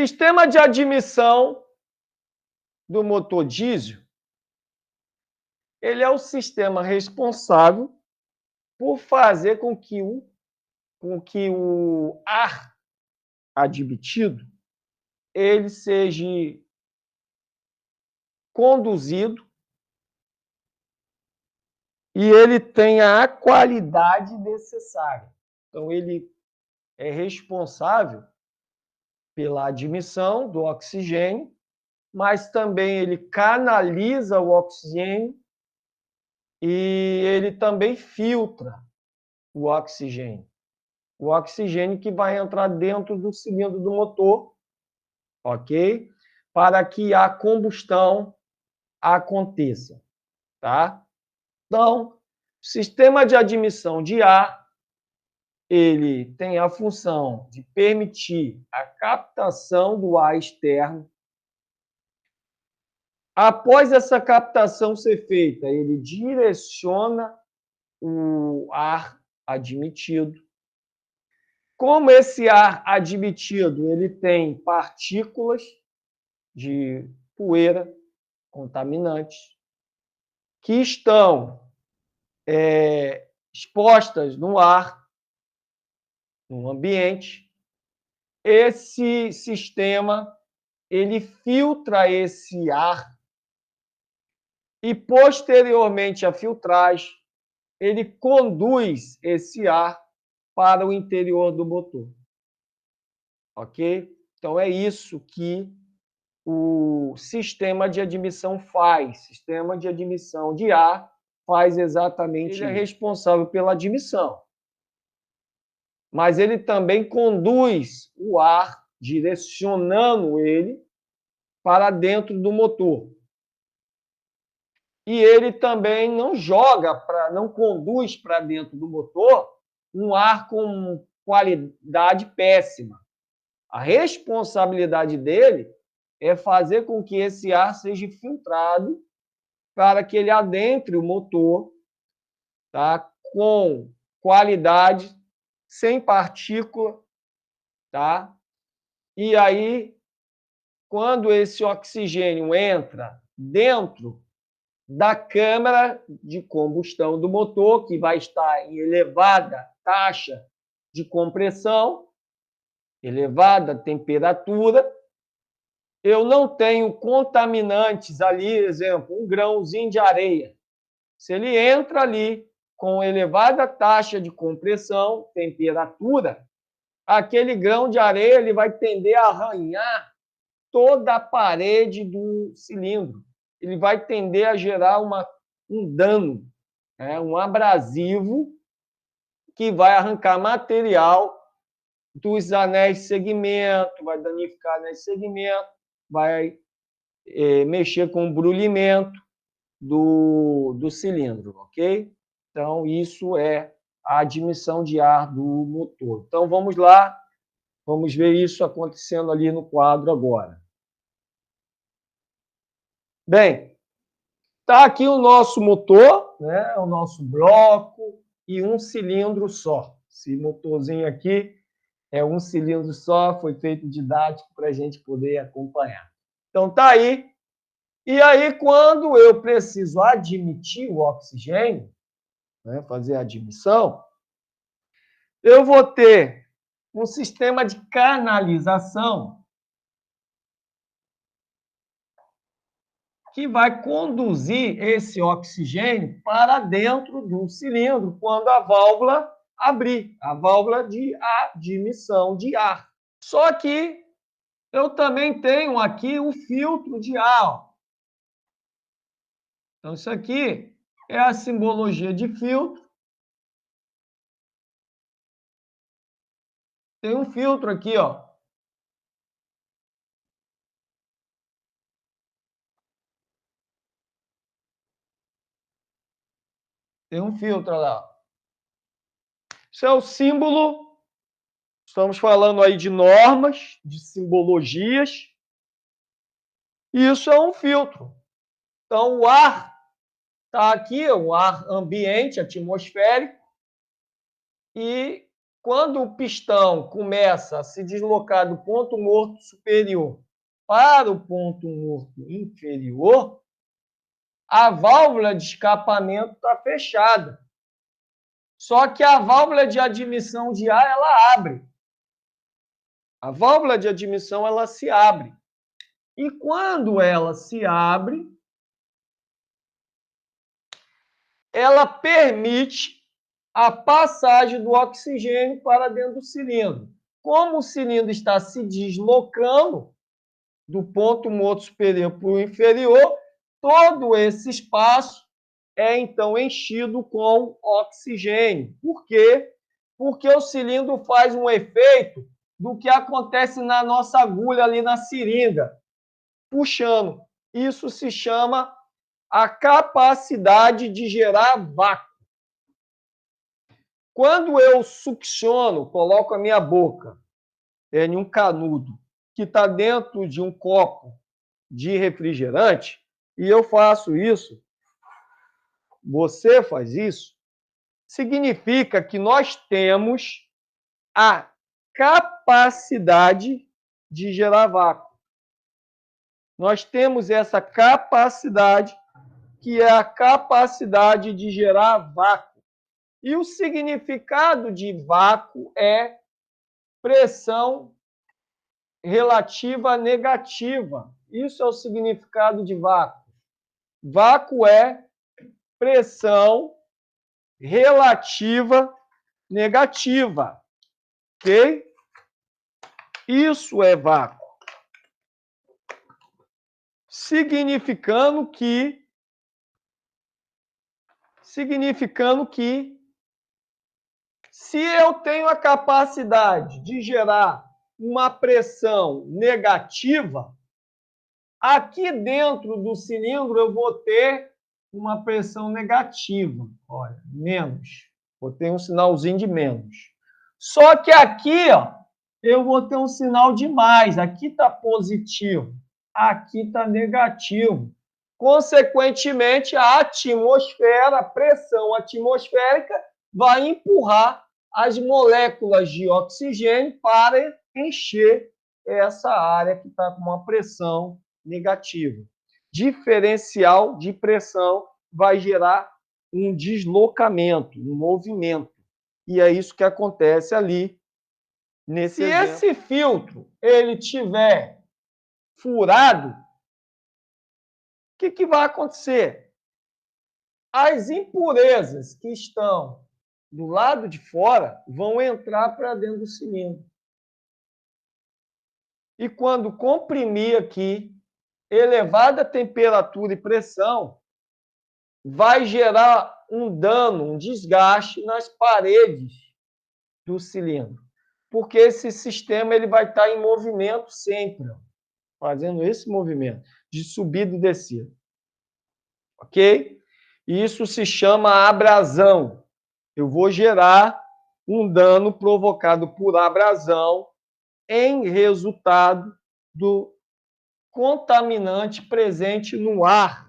sistema de admissão do motor diesel, ele é o sistema responsável por fazer com que o ar admitido ele seja conduzido e ele tenha a qualidade necessária. Então, ele é responsável pela admissão do oxigênio, mas também ele canaliza o oxigênio e ele também filtra o oxigênio. O oxigênio que vai entrar dentro do cilindro do motor, ok? Para que a combustão aconteça, tá? Então, o sistema de admissão de ar, ele tem a função de permitir a captação do ar externo. Após essa captação ser feita, ele direciona o ar admitido. Como esse ar admitido ele tem partículas de poeira contaminantes que estão expostas no ar, no ambiente, esse sistema ele filtra esse ar e, posteriormente à filtragem, ele conduz esse ar para o interior do motor. Ok? Então, é isso que o sistema de admissão faz. O sistema de admissão de ar faz exatamente isso. Ele é responsável pela admissão, mas ele também conduz o ar, direcionando ele para dentro do motor. E ele também não não conduz para dentro do motor um ar com qualidade péssima. A responsabilidade dele é fazer com que esse ar seja filtrado para que ele adentre o motor, tá? Com qualidade, sem partícula, tá? E aí, quando esse oxigênio entra dentro da câmara de combustão do motor, que vai estar em elevada taxa de compressão, elevada temperatura, eu não tenho contaminantes ali, exemplo, um grãozinho de areia. Se ele entra ali com elevada taxa de compressão, temperatura, aquele grão de areia ele vai tender a arranhar toda a parede do cilindro. Ele vai tender a gerar um dano, um abrasivo que vai arrancar material dos anéis de segmento, vai danificar anéis de segmento, vai mexer com o brulhamento do cilindro, ok? Então, isso é a admissão de ar do motor. Então, vamos lá, vamos ver isso acontecendo ali no quadro agora. Bem, está aqui o nosso motor, né? O nosso bloco e um cilindro só. Esse motorzinho aqui é um cilindro só, foi feito didático para a gente poder acompanhar. Então, está aí. E aí, quando eu preciso admitir o oxigênio, né, fazer a admissão, eu vou ter um sistema de canalização que vai conduzir esse oxigênio para dentro do cilindro quando a válvula abrir, a válvula de admissão de ar. Só que eu também tenho aqui o filtro de ar. Então, isso aqui é a simbologia de filtro. Tem um filtro aqui, ó. Tem um filtro lá. Isso é o símbolo. Estamos falando aí de normas, de simbologias. E isso é um filtro. Então, o ar está aqui, o ar ambiente, atmosférico. E quando o pistão começa a se deslocar do ponto morto superior para o ponto morto inferior, a válvula de escapamento está fechada. Só que a válvula de admissão de ar, ela abre. A válvula de admissão, ela se abre. E quando ela se abre, ela permite a passagem do oxigênio para dentro do cilindro. Como o cilindro está se deslocando do ponto morto superior para o inferior, todo esse espaço é, então, enchido com oxigênio. Por quê? Porque o cilindro faz um efeito do que acontece na nossa agulha ali na seringa, puxando. Isso se chama a capacidade de gerar vácuo. Quando eu succiono, coloco a minha boca em um canudo que está dentro de um copo de refrigerante, e eu faço isso, você faz isso, significa que nós temos a capacidade de gerar vácuo. Nós temos essa capacidade, que é a capacidade de gerar vácuo. E o significado de vácuo é pressão relativa negativa. Isso é o significado de vácuo. Vácuo é pressão relativa negativa. Ok? Isso é vácuo. Significando que se eu tenho a capacidade de gerar uma pressão negativa, aqui dentro do cilindro eu vou ter uma pressão negativa. Olha, menos. Vou ter um sinalzinho de menos. Só que aqui, ó, eu vou ter um sinal de mais. Aqui está positivo, aqui está negativo. Consequentemente, a atmosfera, a pressão atmosférica, vai empurrar as moléculas de oxigênio para encher essa área que está com uma pressão negativa. Diferencial de pressão vai gerar um deslocamento, um movimento. E é isso que acontece ali nesse exemplo. Se esse filtro ele tiver furado, o que vai acontecer? As impurezas que estão do lado de fora vão entrar para dentro do cilindro. E quando comprimir aqui, elevada temperatura e pressão, vai gerar um dano, um desgaste nas paredes do cilindro. Porque esse sistema ele vai estar em movimento sempre, fazendo esse movimento de subida e descida. Ok? Isso se chama abrasão. Eu vou gerar um dano provocado por abrasão em resultado do contaminante presente no ar